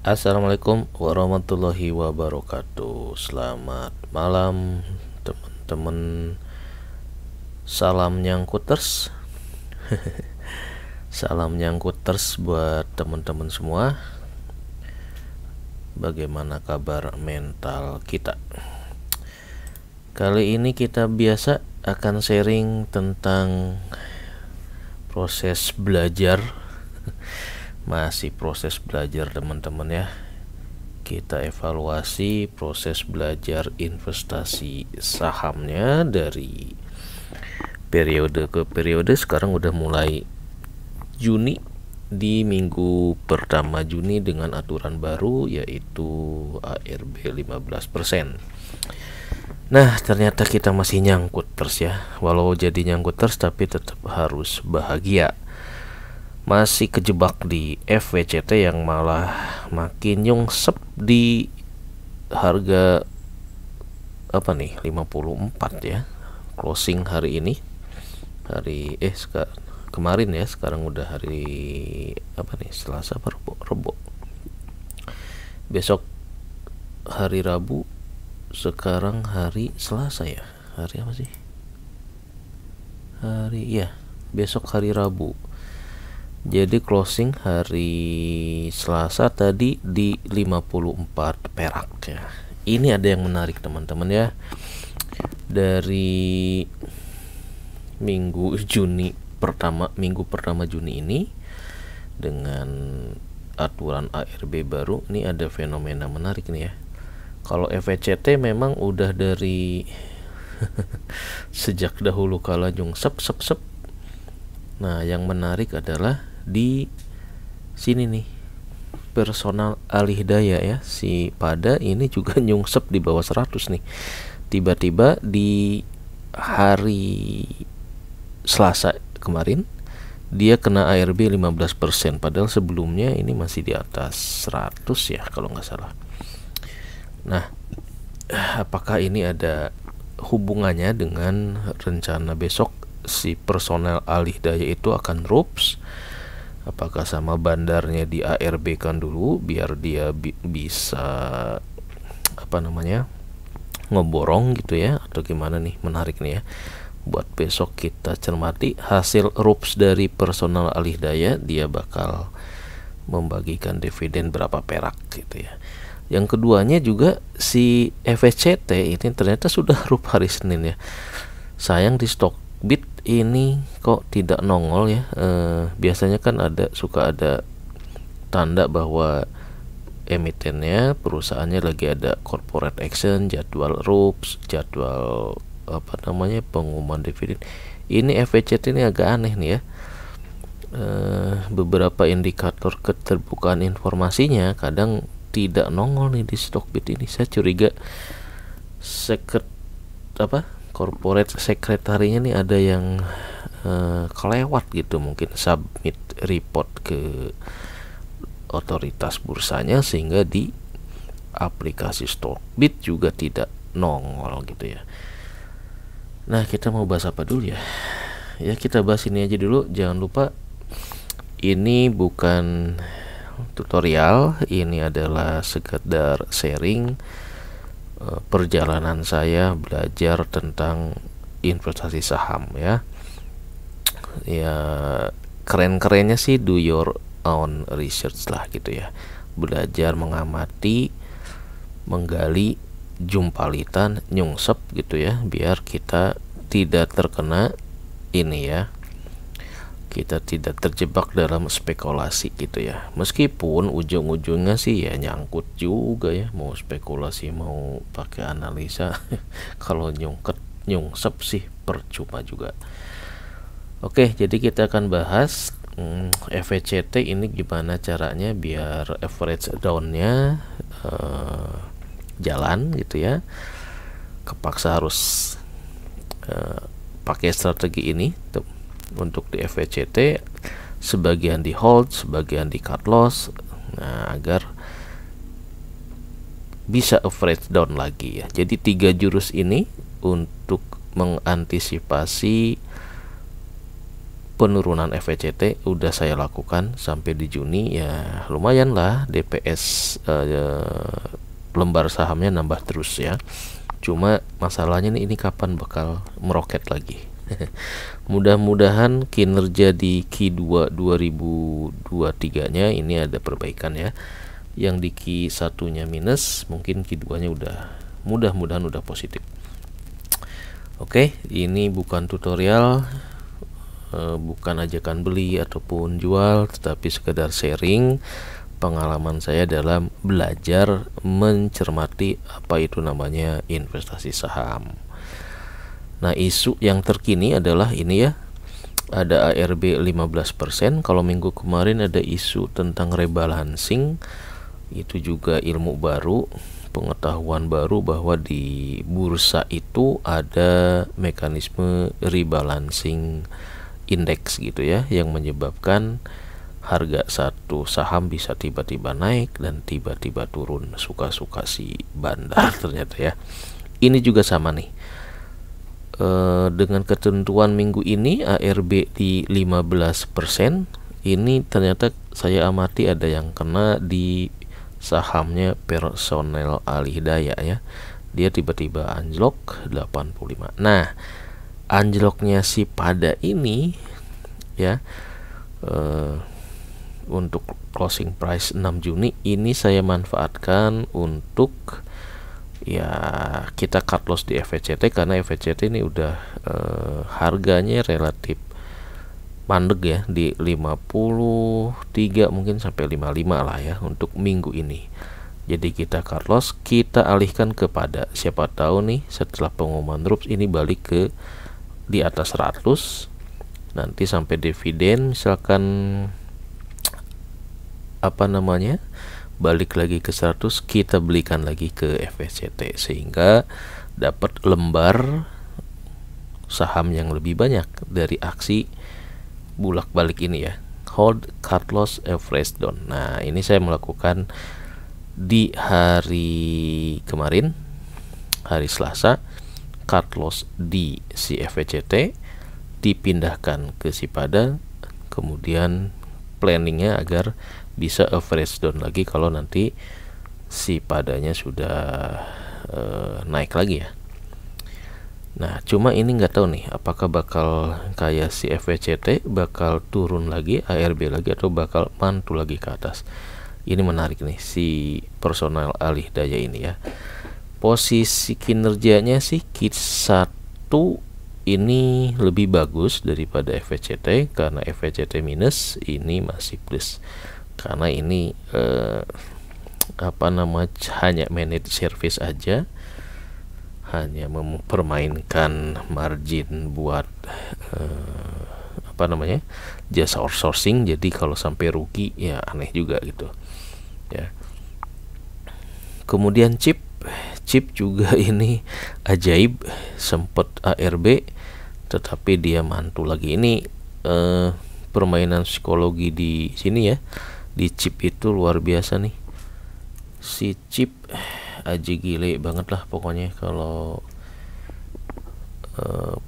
Assalamualaikum warahmatullahi wabarakatuh. Selamat malam teman-teman. Salam nyangkuters. Salam nyangkuters buat teman-teman semua. Bagaimana kabar mental kita? Kali ini kita biasa akan sharing tentang proses belajar. Masih proses belajar teman-teman ya. Kita evaluasi proses belajar investasi sahamnya dari periode ke periode. Sekarang udah mulai Juni, di minggu pertama Juni dengan aturan baru yaitu ARB 15%. Nah, ternyata kita masih nyangkut terus ya. Walau jadi nyangkut terus tapi tetap harus bahagia. Masih kejebak di FWCT yang malah makin nyungsep di harga 54 ya closing hari ini, kemarin ya. Sekarang udah hari Selasa apa Rebo. Besok hari Rabu, sekarang hari Selasa ya. Hari apa sih? Besok hari Rabu. Jadi closing hari Selasa tadi di 54 perak ya. Ini ada yang menarik teman-teman ya. Dari minggu pertama Juni ini dengan aturan ARB baru, ini ada fenomena menarik nih ya. Kalau FWCT memang udah dari sejak dahulu kala nyungsep. Nah, yang menarik adalah di sini nih, personal alih daya ya, si pada ini juga nyungsep di bawah 100 nih. Tiba-tiba di hari Selasa kemarin dia kena ARB 15%, padahal sebelumnya ini masih di atas 100 ya kalau nggak salah. Nah, apakah ini ada hubungannya dengan rencana besok si personel alih daya itu akan RUPS? Apakah sama bandarnya di ARB kan dulu biar dia bisa ngeborong gitu ya, atau gimana nih? Menarik nih ya. Buat besok kita cermati hasil RUPS dari personal alih daya, dia bakal membagikan dividen berapa perak gitu ya. Yang keduanya juga si FSCT ini ternyata sudah RUP hari Senin ya. Sayang di Stockbit ini kok tidak nongol ya. Biasanya kan suka ada tanda bahwa emitennya, perusahaannya lagi ada corporate action, jadwal RUPS, jadwal pengumuman dividen. Ini FWCT ini agak aneh nih ya. Beberapa indikator keterbukaan informasinya kadang tidak nongol nih di Stockbit ini. Saya curiga corporate sekretarinya nih ada yang kelewat gitu, mungkin submit report ke otoritas bursanya sehingga di aplikasi Stockbit juga tidak nongol gitu ya. Nah, kita mau bahas apa dulu ya? Ya, kita bahas ini aja dulu. Jangan lupa, ini bukan tutorial, ini adalah sekedar sharing perjalanan saya belajar tentang investasi saham ya. Ya, keren-kerennya sih do your own research lah gitu ya. Belajar mengamati, menggali, jumpalitan, nyungsep gitu ya, biar kita tidak terkena ini ya. Kita tidak terjebak dalam spekulasi gitu ya. Meskipun ujung-ujungnya sih ya nyangkut juga ya, mau spekulasi mau pakai analisa kalau nyungsep sih percuma juga. Oke, jadi kita akan bahas FWCT ini gimana caranya biar average down-nya jalan gitu ya. Kepaksa harus pakai strategi ini untuk di FWCT, sebagian di hold, sebagian di cut loss. Nah, agar bisa average down lagi ya. Jadi 3 jurus ini untuk mengantisipasi penurunan FVCT udah saya lakukan sampai di Juni, ya lumayan lah DPS lembar sahamnya nambah terus ya. Cuma masalahnya nih, ini kapan bakal meroket lagi. Mudah-mudahan kinerja di Q2 2023 nya ini ada perbaikan ya. Yang di Q1 nya minus, mungkin Q2 nya mudah-mudahan udah positif. Oke, ini bukan tutorial, bukan ajakan beli ataupun jual, tetapi sekedar sharing pengalaman saya dalam belajar mencermati apa itu namanya investasi saham. Nah, isu yang terkini adalah ini ya, ada ARB 15%. Kalau minggu kemarin ada isu tentang rebalancing, itu juga ilmu baru, pengetahuan baru bahwa di bursa itu ada mekanisme rebalancing indeks gitu ya, yang menyebabkan harga satu saham bisa tiba-tiba naik dan tiba-tiba turun, suka-suka si bandar ternyata ya. Ini juga sama nih, dengan ketentuan minggu ini ARB di 15%. Ini ternyata saya amati ada yang kena di sahamnya Personel Alihidaya ya, dia tiba-tiba anjlok 85. Nah, anjloknya si pada ini ya, untuk closing price 6 Juni ini saya manfaatkan untuk ya kita cut loss di FVCT, karena FVCT ini udah harganya relatif mandek ya, di 53 mungkin sampai 55 lah ya untuk minggu ini. Jadi kita cut loss, kita alihkan kepada siapa tahu nih setelah pengumuman RUPS ini balik ke di atas 100, nanti sampai dividen misalkan apa namanya balik lagi ke 100, kita belikan lagi ke FVCT sehingga dapat lembar saham yang lebih banyak dari aksi bulak balik ini ya, hold, cut loss, average down. Nah, ini saya melakukan di hari kemarin, hari Selasa, cut loss di si FVCT dipindahkan ke si pada, kemudian planningnya agar bisa average down lagi kalau nanti si padanya sudah naik lagi ya. Nah, cuma ini nggak tahu nih apakah bakal kayak si FVCT bakal turun lagi, ARB lagi, atau bakal mantul lagi ke atas. Ini menarik nih si Personel Alihidaya ini ya. Posisi kinerjanya sih Q1 ini lebih bagus daripada FVCT, karena FVCT minus, ini masih plus. Karena ini apa namanya hanya managed service aja, hanya mempermainkan margin buat apa namanya jasa outsourcing. Jadi kalau sampai rugi ya aneh juga gitu ya. Kemudian chip juga ini ajaib, sempat ARB tetapi dia mantul lagi. Ini permainan psikologi di sini ya, di chip itu luar biasa nih. Si chip aja gile banget lah pokoknya kalau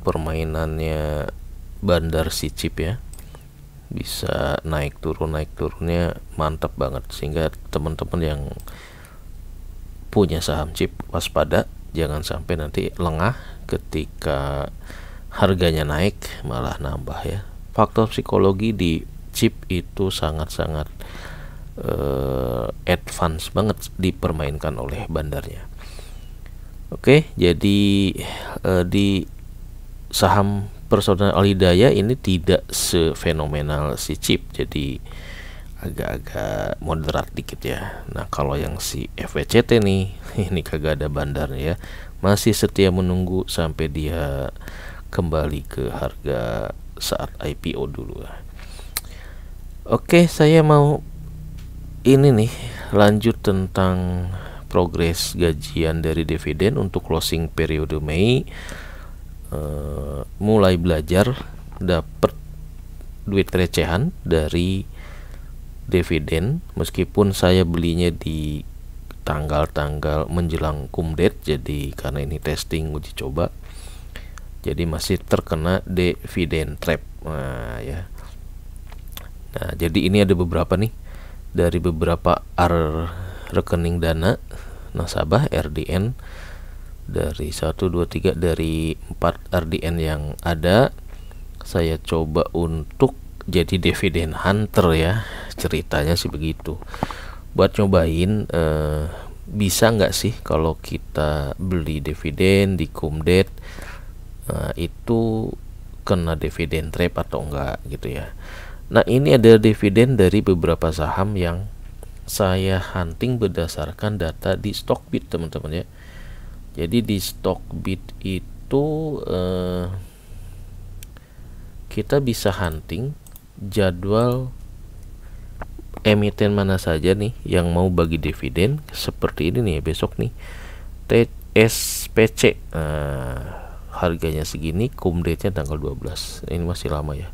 permainannya bandar si chip ya, bisa naik turunnya mantap banget, sehingga teman-teman yang punya saham chip waspada, jangan sampai nanti lengah ketika harganya naik malah nambah ya. Faktor psikologi di chip itu sangat-sangat advance banget dipermainkan oleh bandarnya. Oke, jadi di saham Personel Alihidaya ini tidak sefenomenal si chip, jadi agak-agak moderat dikit ya. Nah, kalau yang si FVCT nih ini kagak ada bandarnya ya, masih setia menunggu sampai dia kembali ke harga saat IPO dulu. Oke, saya mau ini nih lanjut tentang progres gajian dari dividen untuk closing periode Mei. Mulai belajar dapat duit recehan dari dividen, meskipun saya belinya di tanggal-tanggal menjelang kumdet, jadi karena ini testing uji coba, jadi masih terkena dividen trap. Nah ya, nah jadi ini ada beberapa nih dari beberapa rekening dana nasabah RDN dari 1, 2, 3 dari 4 RDN yang ada. Saya coba untuk jadi dividen hunter ya, ceritanya sih begitu. Buat nyobain bisa nggak sih kalau kita beli dividen di Kumdet itu kena dividen trap atau enggak gitu ya. Nah ini ada dividen dari beberapa saham yang saya hunting berdasarkan data di Stockbit teman-teman ya. Jadi di Stockbit itu kita bisa hunting jadwal emiten mana saja nih yang mau bagi dividen seperti ini nih besok nih TSPC. Harganya segini, kumdate-nya tanggal 12. Ini masih lama ya.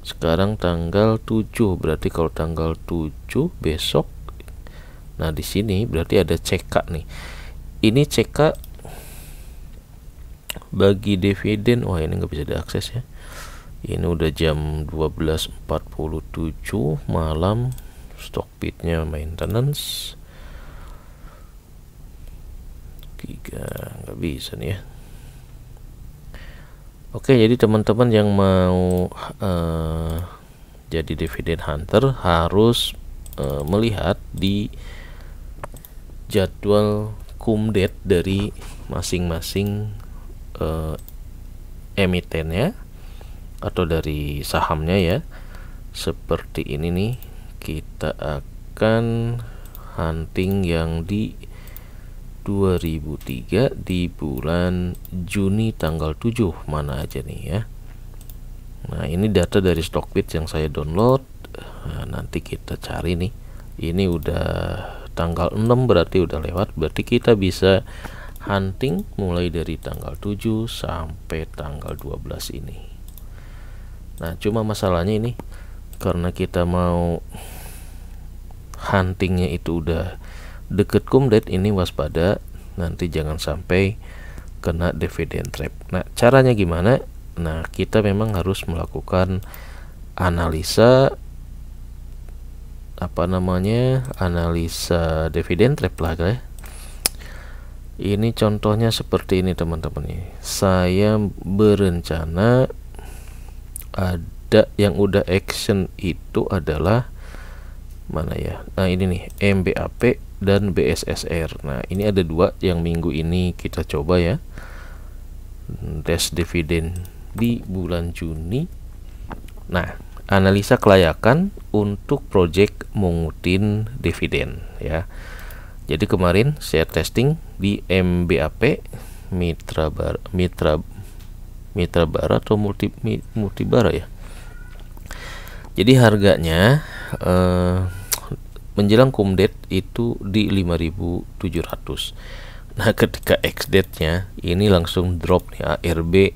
Sekarang tanggal 7, berarti kalau tanggal 7 besok. Nah, di sini berarti ada CK nih. Ini CK bagi dividen. Wah, ini nggak bisa diakses ya. Ini udah jam 12.47 malam. Stockbit-nya maintenance 3, nggak bisa nih ya. Oke, jadi teman-teman yang mau jadi dividen hunter harus melihat di jadwal kumdet dari masing-masing emitennya atau dari sahamnya ya. Seperti ini nih, kita akan hunting yang di 2003 di bulan Juni tanggal 7 mana aja nih ya. Nah ini data dari Stockbit yang saya download. Nah, nanti kita cari nih, ini udah tanggal 6 berarti udah lewat, berarti kita bisa hunting mulai dari tanggal 7 sampai tanggal 12 ini. Nah cuma masalahnya ini karena kita mau huntingnya itu udah deket kumdet, ini waspada nanti jangan sampai kena dividen trap. Nah caranya gimana? Nah kita memang harus melakukan analisa analisa dividen trap lah ya. Ini contohnya seperti ini teman-teman nih. Saya berencana ada yang udah action itu adalah mana ya. Nah ini nih MBAP dan BSSR. Nah ini ada dua yang minggu ini kita coba ya, tes dividen di bulan Juni. Nah analisa kelayakan untuk project mengutin dividen ya. Jadi kemarin saya testing di MBAP Mitra Bara atau Multibara ya. Jadi harganya menjelang kumdet itu di 5.700. Nah ketika ex-date-nya ini langsung drop nih, ARB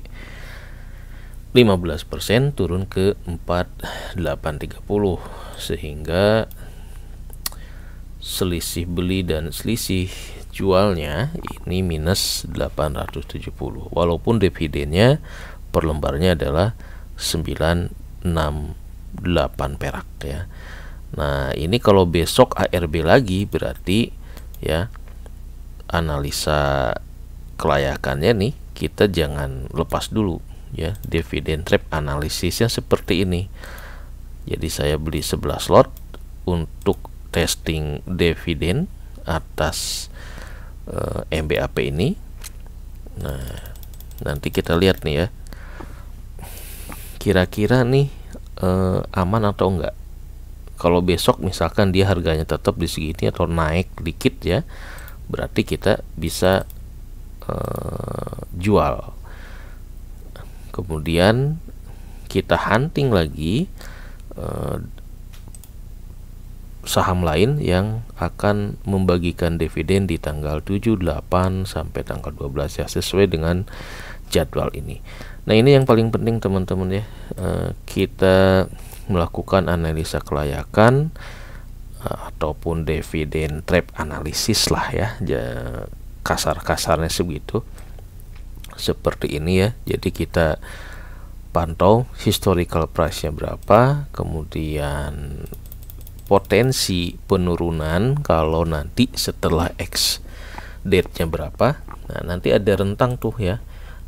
15% turun ke 4830, sehingga selisih beli dan selisih jualnya ini minus 870, walaupun dividennya per lembarnya adalah 968 perak ya. Nah ini kalau besok ARB lagi berarti ya analisa kelayakannya nih kita jangan lepas dulu ya. Dividen trap analisisnya seperti ini. Jadi saya beli 11 lot untuk testing dividen atas MBAP ini. Nah nanti kita lihat nih ya, kira-kira nih aman atau enggak. Kalau besok misalkan dia harganya tetap di segini atau naik dikit ya, berarti kita bisa jual. Kemudian kita hunting lagi saham lain yang akan membagikan dividen di tanggal 7, 8 sampai tanggal 12 ya, sesuai dengan jadwal ini. Nah ini yang paling penting teman-teman ya, kita melakukan analisa kelayakan ataupun dividen trap analisis lah ya, kasar-kasarnya segitu, seperti ini ya. Jadi kita pantau historical price-nya berapa, kemudian potensi penurunan kalau nanti setelah X date-nya berapa. Nah, nanti ada rentang tuh ya,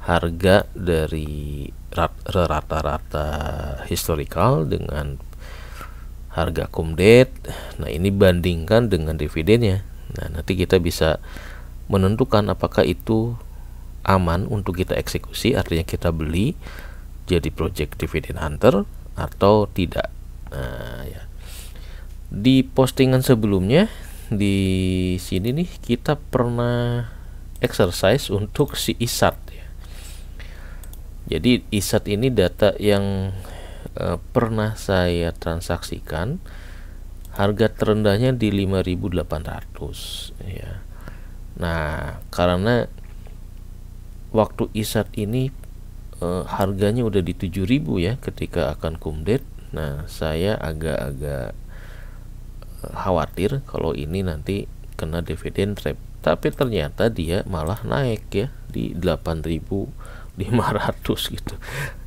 harga dari rata-rata historical dengan harga cum date. Nah, ini bandingkan dengan dividennya. Nah, nanti kita bisa menentukan apakah itu aman untuk kita eksekusi, artinya kita beli jadi project dividend hunter atau tidak. Nah, ya. Di postingan sebelumnya di sini nih kita pernah exercise untuk si ISAT ya. Jadi ISAT ini data yang pernah saya transaksikan, harga terendahnya di 5.800 ya. Nah, karena waktu ISAT ini harganya udah di 7.000 ya ketika akan cum date. Nah, saya agak-agak khawatir kalau ini nanti kena dividend trap, tapi ternyata dia malah naik ya di 8.500 gitu.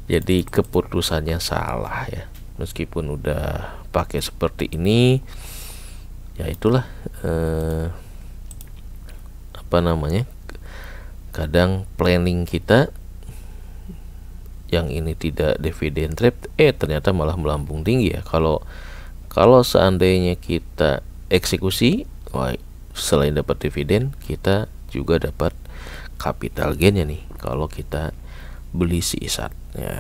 Jadi keputusannya salah ya, meskipun udah pakai seperti ini ya. Itulah kadang planning kita yang ini tidak dividend trap, ternyata malah melambung tinggi ya. Kalau seandainya kita eksekusi, wah, selain dapat dividen, kita juga dapat capital gain-nya nih kalau kita beli si ISAT ya.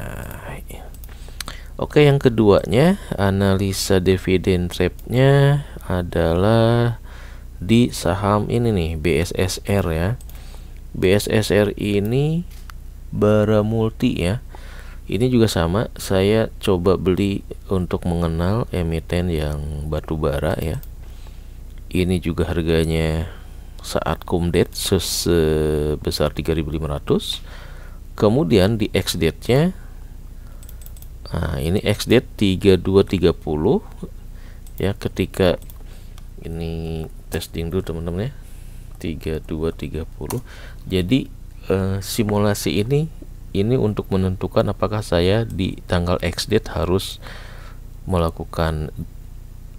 Oke, yang keduanya analisa dividen trap-nya adalah di saham ini nih, BSSR ya. BSSR ini Bara Multi ya. Ini juga sama, saya coba beli untuk mengenal emiten yang batu bara ya. Ini juga harganya saat cum date sebesar 3.500. Kemudian di X date-nya, nah ini X date 3230 ya, ketika ini testing dulu teman-teman ya, 3230. Jadi simulasi ini untuk menentukan apakah saya di tanggal X date harus melakukan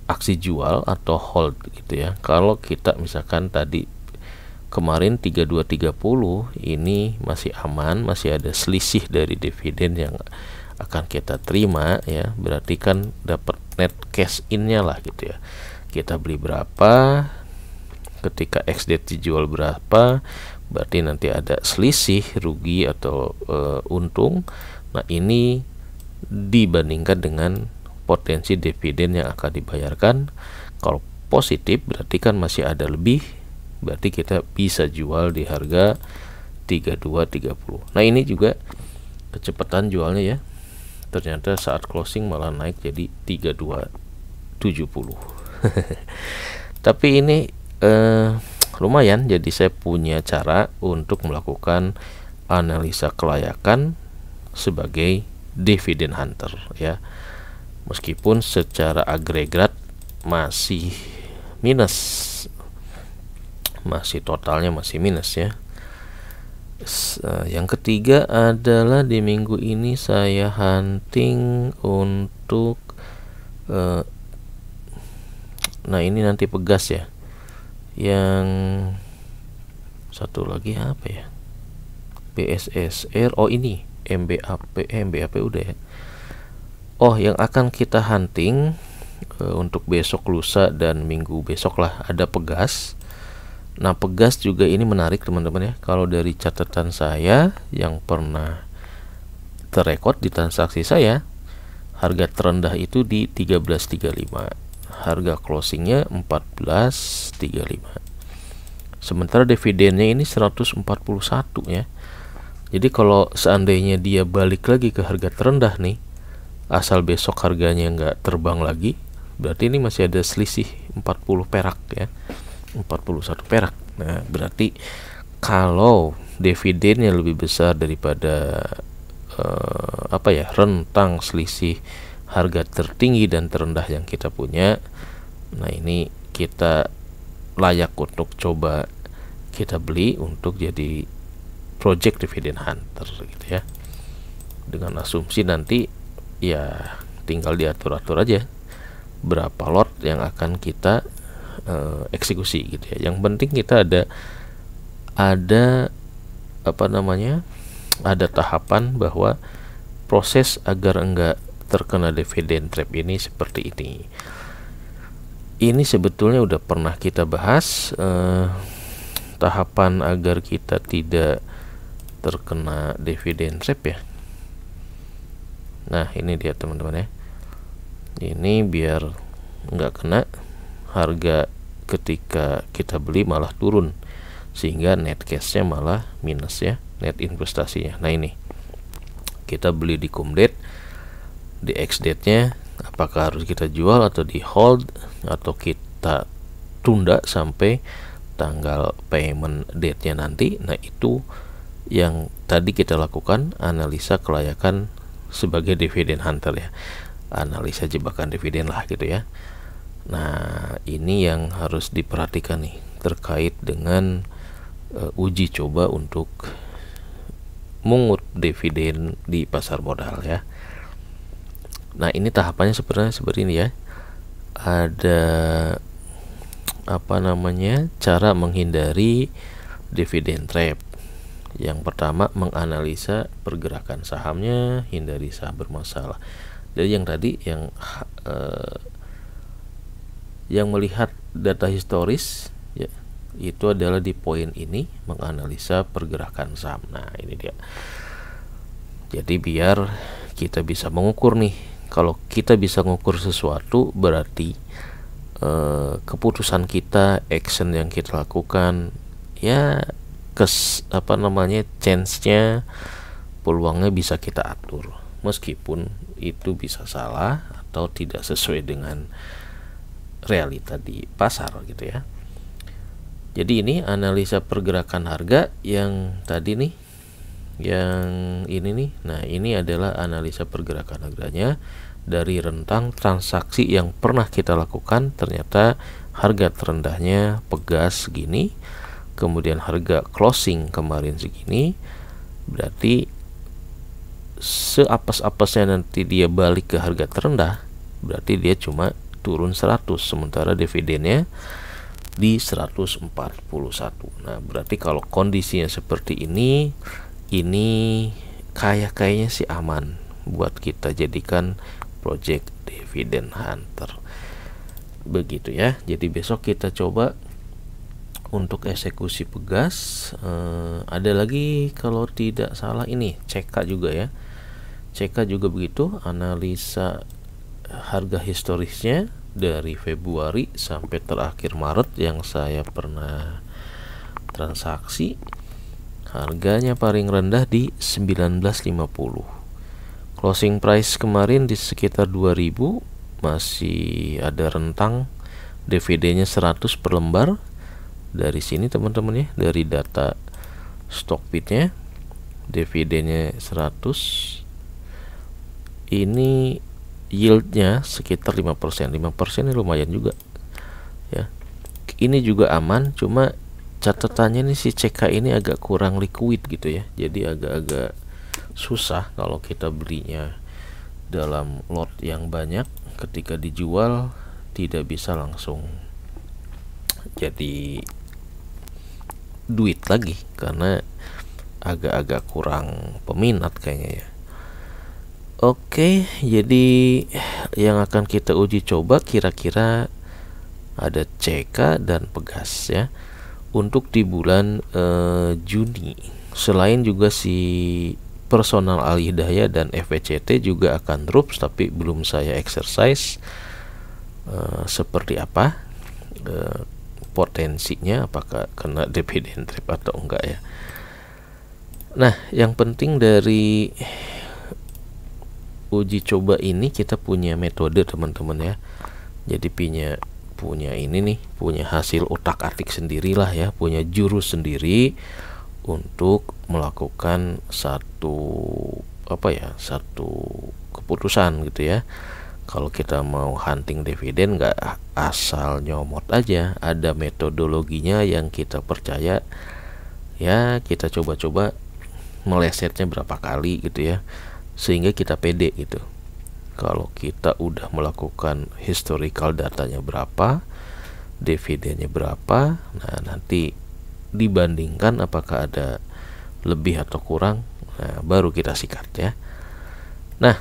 aksi jual atau hold gitu ya. Kalau kita misalkan tadi kemarin 3230 ini masih aman, masih ada selisih dari dividen yang akan kita terima ya, berarti kan dapat net cash in-nya lah gitu ya. Kita beli berapa, ketika X date dijual berapa, berarti nanti ada selisih rugi atau untung. Nah, ini dibandingkan dengan potensi dividen yang akan dibayarkan. Kalau positif berarti kan masih ada lebih, berarti kita bisa jual di harga 3230. Nah, ini juga kecepatan jualnya ya, ternyata saat closing malah naik jadi 3270. Tapi ini lumayan, jadi saya punya cara untuk melakukan analisa kelayakan sebagai dividend hunter ya, meskipun secara agregat masih minus, masih totalnya masih minus ya. Yang ketiga adalah di minggu ini saya hunting untuk nah ini nanti Pegas ya. Yang satu lagi apa ya, BSSR, oh ini MBAP udah ya. Oh, yang akan kita hunting untuk besok, lusa, dan minggu besok lah ada Pegas. Nah, Pegas juga ini menarik teman-teman ya. Kalau dari catatan saya yang pernah terrekod di transaksi saya, harga terendah itu di 13.35. Harga closingnya 14.35. Sementara dividennya ini 141 ya. Jadi kalau seandainya dia balik lagi ke harga terendah nih, asal besok harganya nggak terbang lagi, berarti ini masih ada selisih 40 perak ya, 41 perak. Nah, berarti kalau dividennya lebih besar daripada rentang selisih harga tertinggi dan terendah yang kita punya, nah ini kita layak untuk coba kita beli untuk jadi project dividend hunter gitu ya, dengan asumsi nanti ya tinggal diatur-atur aja berapa lot yang akan kita eksekusi gitu ya. Yang penting kita ada apa namanya, ada tahapan bahwa proses agar enggak terkena dividen trap ini seperti ini. Ini sebetulnya udah pernah kita bahas, tahapan agar kita tidak terkena dividen trap ya. Nah ini dia teman-teman ya, ini biar nggak kena harga ketika kita beli malah turun, sehingga net cashnya malah minus ya, net investasinya. Nah ini kita beli di cum date, di ex date nya apakah harus kita jual atau di hold, atau kita tunda sampai tanggal payment date nya nanti. Nah itu yang tadi kita lakukan, analisa kelayakan sebagai dividen hunter ya, analisa jebakan dividen lah gitu ya. Nah ini yang harus diperhatikan nih terkait dengan uji coba untuk mungut dividen di pasar modal ya. Nah ini tahapannya seperti ini ya, ada apa namanya, cara menghindari dividen trap. Yang pertama, menganalisa pergerakan sahamnya, hindari saham bermasalah. Dari yang tadi yang melihat data historis ya, itu adalah di poin ini, menganalisa pergerakan saham. Nah ini dia. Jadi biar kita bisa mengukur nih, kalau kita bisa mengukur sesuatu berarti keputusan kita, action yang kita lakukan ya, chance-nya, peluangnya bisa kita atur, meskipun itu bisa salah atau tidak sesuai dengan realita di pasar gitu ya. Jadi ini analisa pergerakan harga yang tadi nih, yang ini nih. Nah ini adalah analisa pergerakan harganya dari rentang transaksi yang pernah kita lakukan. Ternyata harga terendahnya Pegas segini, kemudian harga closing kemarin segini, berarti seapes-apesnya nanti dia balik ke harga terendah, berarti dia cuma turun 100, sementara dividennya di 141. Nah berarti kalau kondisinya seperti ini kayaknya sih aman buat kita jadikan project dividend hunter begitu ya. Jadi besok kita coba untuk eksekusi Pegas. Ada lagi kalau tidak salah ini CK juga ya, CK juga begitu, analisa harga historisnya dari Februari sampai terakhir Maret yang saya pernah transaksi. Harganya paling rendah di 19.50, closing price kemarin di sekitar 2000, masih ada rentang dividennya 100 per lembar. Dari sini teman-teman ya, dari data Stockbit-nya dividennya 100, ini yieldnya sekitar 5%. 5% ini lumayan juga ya. Ini juga aman, cuma catatannya nih si CK ini agak kurang liquid gitu ya, jadi agak-agak susah kalau kita belinya dalam lot yang banyak, ketika dijual tidak bisa langsung jadi duit lagi karena agak-agak kurang peminat kayaknya ya. Oke, jadi yang akan kita uji coba kira-kira ada CK dan Pegas ya untuk di bulan Juni. Selain juga si Personal Al Hidayah dan FVCT juga akan drops, tapi belum saya exercise seperti apa potensinya, apakah kena dividen trap atau enggak ya. Nah yang penting dari uji coba ini kita punya metode teman-teman ya. Jadi punya ini nih, punya hasil otak-atik sendirilah ya, punya jurus sendiri untuk melakukan satu keputusan gitu ya. Kalau kita mau hunting dividen nggak asal nyomot aja, ada metodologinya yang kita percaya ya. Kita coba-coba melesetnya berapa kali gitu ya, sehingga kita pede gitu. Kalau kita udah melakukan historical datanya berapa, dividennya berapa, nah nanti dibandingkan apakah ada lebih atau kurang, nah baru kita sikat ya. Nah,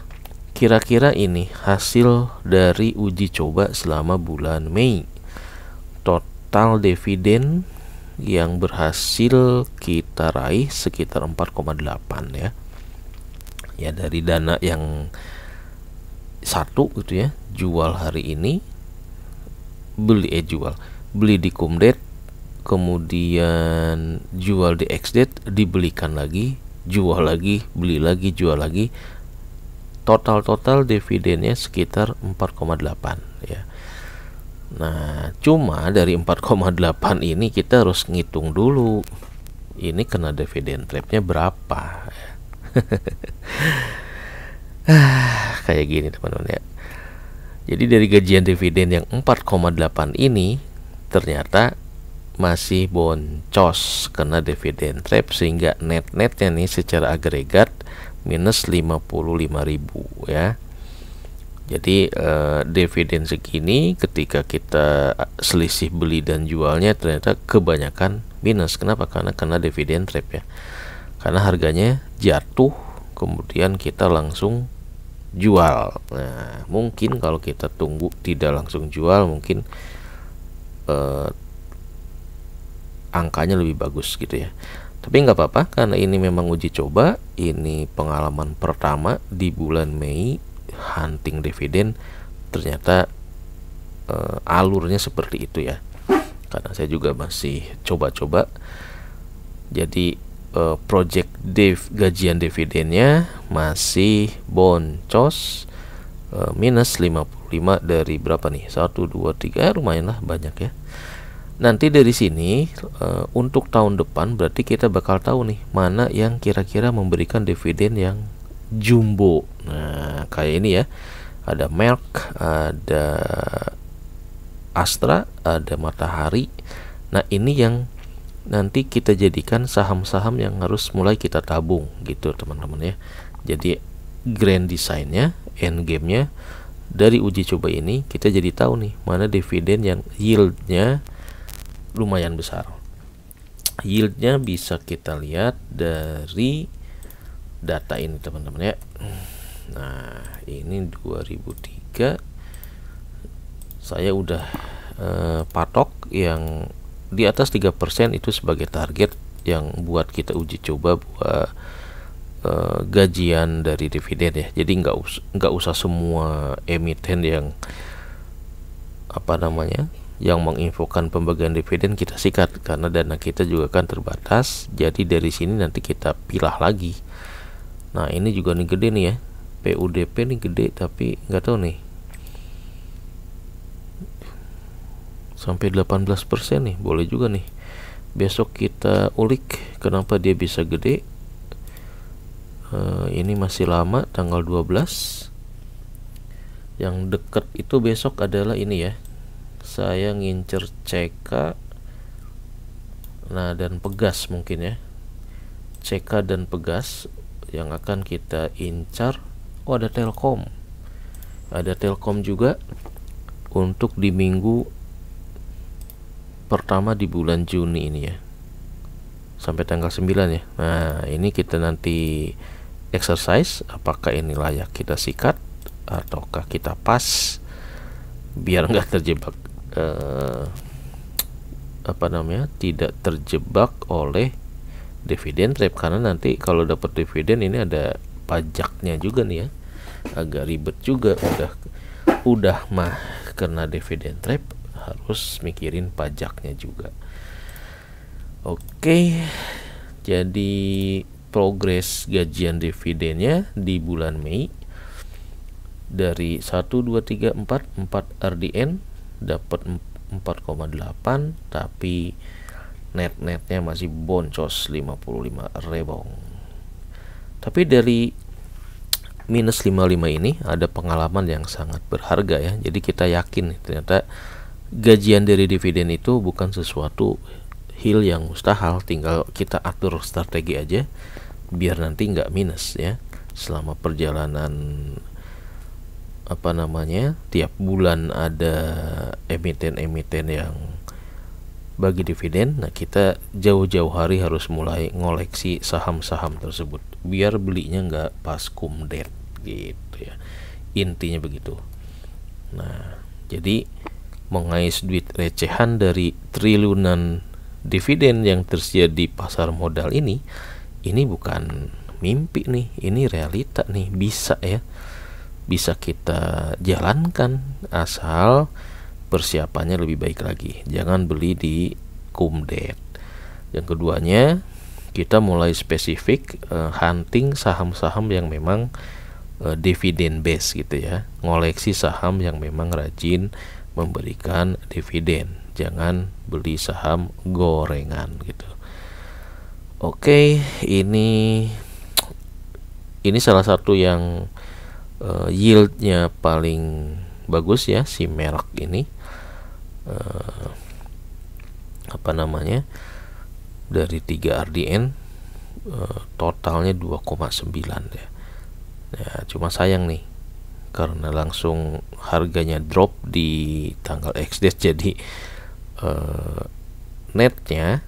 kira-kira ini hasil dari uji coba selama bulan Mei. Total dividen yang berhasil kita raih sekitar 4,8 ya. Ya, dari dana yang satu gitu ya, jual hari ini, beli di Kumdet, kemudian jual di Xdate, dibelikan lagi, jual lagi, beli lagi, jual lagi. Total dividennya sekitar 4,8 ya. Nah, cuma dari 4,8 ini kita harus ngitung dulu ini kena dividen trapnya berapa. Kayak gini teman-teman ya. Jadi dari gajian dividen yang 4,8 ini ternyata masih boncos kena dividen trap, sehingga net-netnya nih secara agregat minus 55.000 ya. Jadi dividen segini ketika kita selisih beli dan jualnya ternyata kebanyakan minus. Kenapa? Karena kena dividen trap ya. Karena harganya jatuh, kemudian kita langsung jual. Nah, mungkin kalau kita tunggu tidak langsung jual, mungkin angkanya lebih bagus gitu ya. Tapi nggak apa-apa, karena ini memang uji coba, ini pengalaman pertama di bulan Mei hunting dividen. Ternyata alurnya seperti itu ya, karena saya juga masih coba-coba. Jadi project gajian dividennya masih boncos, minus 55 dari berapa nih, 1, 2, 3, lumayan lah banyak ya. Nanti dari sini untuk tahun depan berarti kita bakal tahu nih mana yang kira-kira memberikan dividen yang jumbo. Nah, kayak ini ya, ada Merck, ada Astra, ada Matahari. Nah, ini yang nanti kita jadikan saham-saham yang harus mulai kita tabung gitu teman-teman ya. Jadi grand design-nya, end game-nya dari uji coba ini kita jadi tahu nih mana dividen yang yield-nya lumayan besar. Yield-nya bisa kita lihat dari data ini teman-teman ya. Nah, ini 2003 saya udah patok yang di atas 3% itu sebagai target yang buat kita uji coba buat gajian dari dividen ya. Jadi nggak usah semua emiten yang yang menginfokan pembagian dividen kita sikat, karena dana kita juga kan terbatas. Jadi dari sini nanti kita pilah lagi. Nah, ini juga nih gede nih ya, PUDP nih gede, tapi nggak tahu nih sampai 18% nih, boleh juga nih besok kita ulik kenapa dia bisa gede. Ini masih lama, tanggal 12. Yang deket itu besok adalah ini ya, saya ngincer CK, nah dan Pegas mungkin ya, CK dan Pegas yang akan kita incar. Oh, ada Telkom juga untuk di minggu pertama di bulan Juni ini ya, sampai tanggal 9 ya. Nah, ini kita nanti exercise apakah ini layak kita sikat ataukah kita pas, biar nggak terjebak tidak terjebak oleh dividen trap. Karena nanti kalau dapat dividen ini ada pajaknya juga nih ya, agak ribet juga. Udah mah kena dividen trap, harus mikirin pajaknya juga. Oke, jadi progres gajian dividennya di bulan Mei dari 1, 2, 3, 4 RDN dapat 4,8, tapi net-netnya masih boncos 55 rebong. Tapi dari minus 55 ini ada pengalaman yang sangat berharga ya. Jadi kita yakin ternyata gajian dari dividen itu bukan sesuatu hal yang mustahil, tinggal kita atur strategi aja. biar nanti nggak minus ya selama perjalanan tiap bulan ada emiten-emiten yang bagi dividen. Nah, kita jauh-jauh hari harus mulai ngoleksi saham-saham tersebut biar belinya nggak pas kumdet gitu ya, intinya begitu. Nah, jadi mengais duit recehan dari triliunan dividen yang tersedia di pasar modal ini bukan mimpi nih, ini realita nih, bisa kita jalankan asal persiapannya lebih baik lagi. Jangan beli di kumdet. Yang keduanya, kita mulai spesifik hunting saham-saham yang memang dividen base gitu ya. Ngoleksi saham yang memang rajin memberikan dividen. Jangan beli saham gorengan gitu. Oke, ini salah satu yang yieldnya paling bagus ya, si merek ini dari 3 RDN totalnya 2,9 ya. Ya, cuma sayang nih karena langsung harganya drop di tanggal ex-date, jadi netnya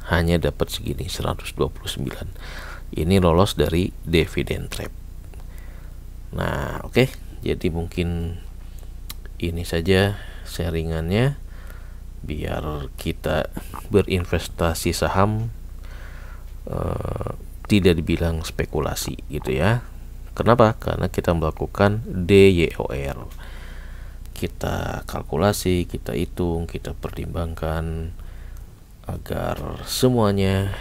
hanya dapat segini 129. Ini lolos dari dividend trap. Nah, oke. Jadi mungkin ini saja sharingannya biar kita berinvestasi saham tidak dibilang spekulasi gitu ya. Kenapa? Karena kita melakukan DYOR. Kita kalkulasi, kita hitung, kita pertimbangkan agar semuanya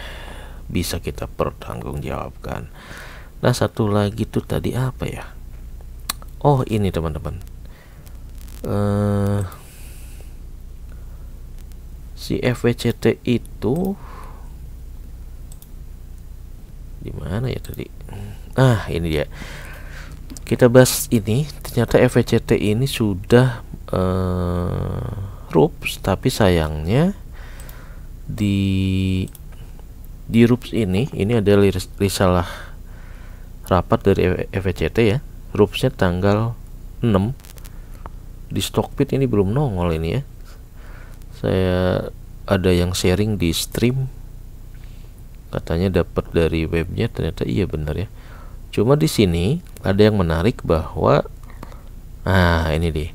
bisa kita pertanggungjawabkan. Nah, satu lagi tuh tadi apa ya? Oh, ini teman-teman. Si FWCT itu di mana ya tadi? Ini dia. Kita bahas ini. Ternyata FWCT ini sudah RUPS, tapi sayangnya di RUPS ini ada risalah rapat dari FWCT ya. RUPS-nya tanggal 6. Di Stockbit ini belum nongol ini ya. Saya ada yang sharing di stream, katanya dapat dari webnya, ternyata iya benar ya. Cuma di sini ada yang menarik bahwa ini deh.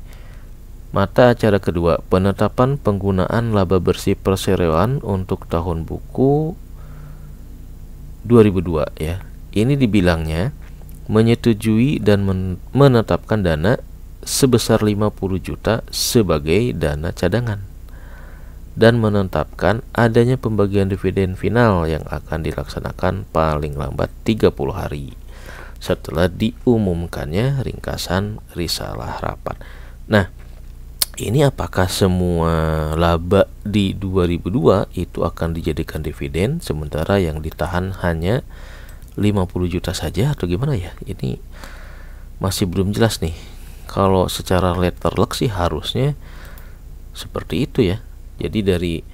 Mata acara kedua, penetapan penggunaan laba bersih perseroan untuk tahun buku 2002 ya. Ini dibilangnya menyetujui dan menetapkan dana sebesar 50 juta sebagai dana cadangan dan menetapkan adanya pembagian dividen final yang akan dilaksanakan paling lambat 30 hari setelah diumumkannya ringkasan risalah rapat. Nah, ini apakah semua laba di 2002 itu akan dijadikan dividen sementara yang ditahan hanya 50 juta saja atau gimana ya? Ini masih belum jelas nih. Kalau secara letter luck sih harusnya seperti itu ya. Jadi dari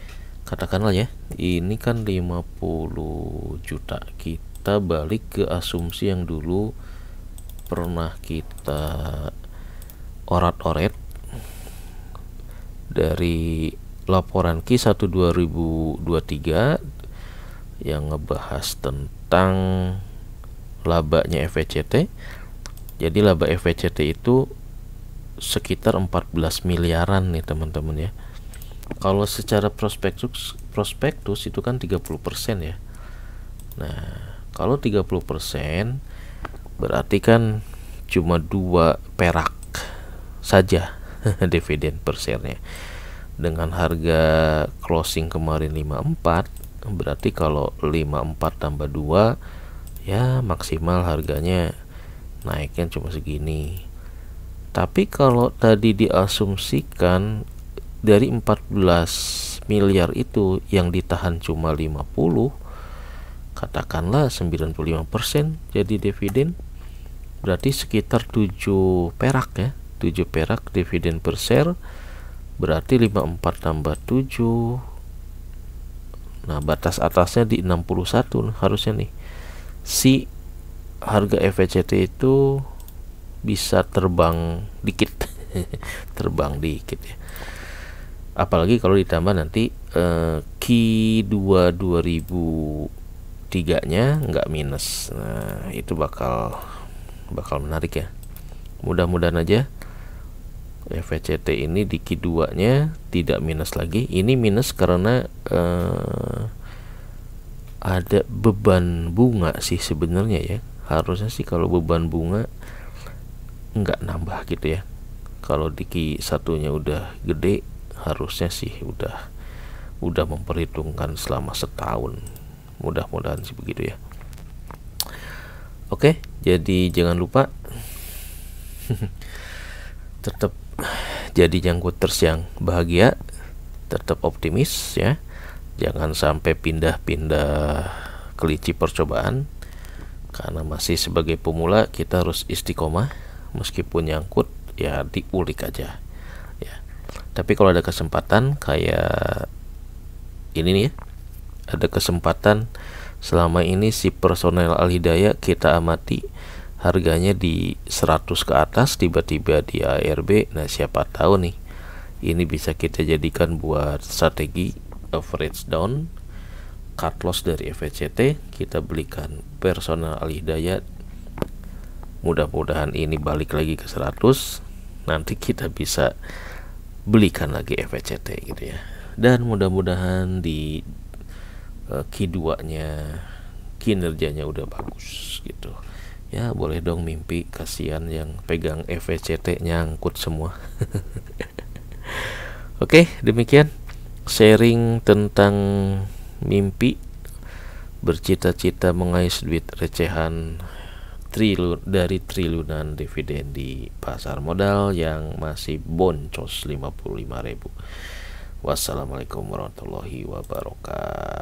katakanlah ya, ini kan 50 juta. Kita balik ke asumsi yang dulu pernah kita orat-oret dari laporan Q1 2023 yang ngebahas tentang labanya FWCT. Jadi laba FWCT itu sekitar 14 miliaran nih teman-teman ya. Kalau secara prospektus itu kan 30% ya. Nah, kalau 30% berarti kan cuma 2 perak saja dividen per share-nya. Dengan harga closing kemarin 54, berarti kalau 54 tambah 2 ya maksimal harganya naiknya cuma segini. Tapi kalau tadi diasumsikan dari 14 miliar itu yang ditahan cuma 50, katakanlah 95% jadi dividen, berarti sekitar 7 perak ya. 7 perak dividen per share berarti 54 tambah 7. Nah, batas atasnya di 61 harusnya nih. si harga FVCT itu bisa terbang dikit terbang dikit ya, apalagi kalau ditambah nanti Q2 2003 nya nggak minus. Nah itu bakal menarik ya. Mudah-mudahan aja FVCT ini di Q2 nya tidak minus lagi. Ini minus karena ada beban bunga sih sebenarnya ya. Harusnya sih kalau beban bunga nggak nambah gitu ya. Kalau di Q1 nya udah gede, harusnya sih udah memperhitungkan selama setahun. Mudah-mudahan sih begitu ya. Oke, jadi jangan lupa tetap jadi youngquoters yang bahagia, tetap optimis ya. Jangan sampai pindah-pindah kelinci percobaan, karena masih sebagai pemula kita harus istiqomah. Meskipun nyangkut ya diulik aja ya. Tapi kalau ada kesempatan kayak ini nih ya, ada kesempatan selama ini si personel Al-Hidayah kita amati harganya di 100 ke atas, tiba-tiba di ARB. Nah siapa tahu nih ini bisa kita jadikan buat strategi average down, cut loss dari FVCT. Kita belikan personal Al-Hidayah, mudah-mudahan ini balik lagi ke 100, nanti kita bisa belikan lagi FVCT gitu ya. Dan mudah-mudahan di Q2 nya kinerjanya udah bagus gitu ya. Boleh dong mimpi, kasihan yang pegang FVCT nyangkut semua. Oke, demikian sharing tentang mimpi bercita-cita mengais duit recehan dari triliunan dividen di pasar modal yang masih boncos 55.000. Wassalamualaikum warahmatullahi wabarakatuh.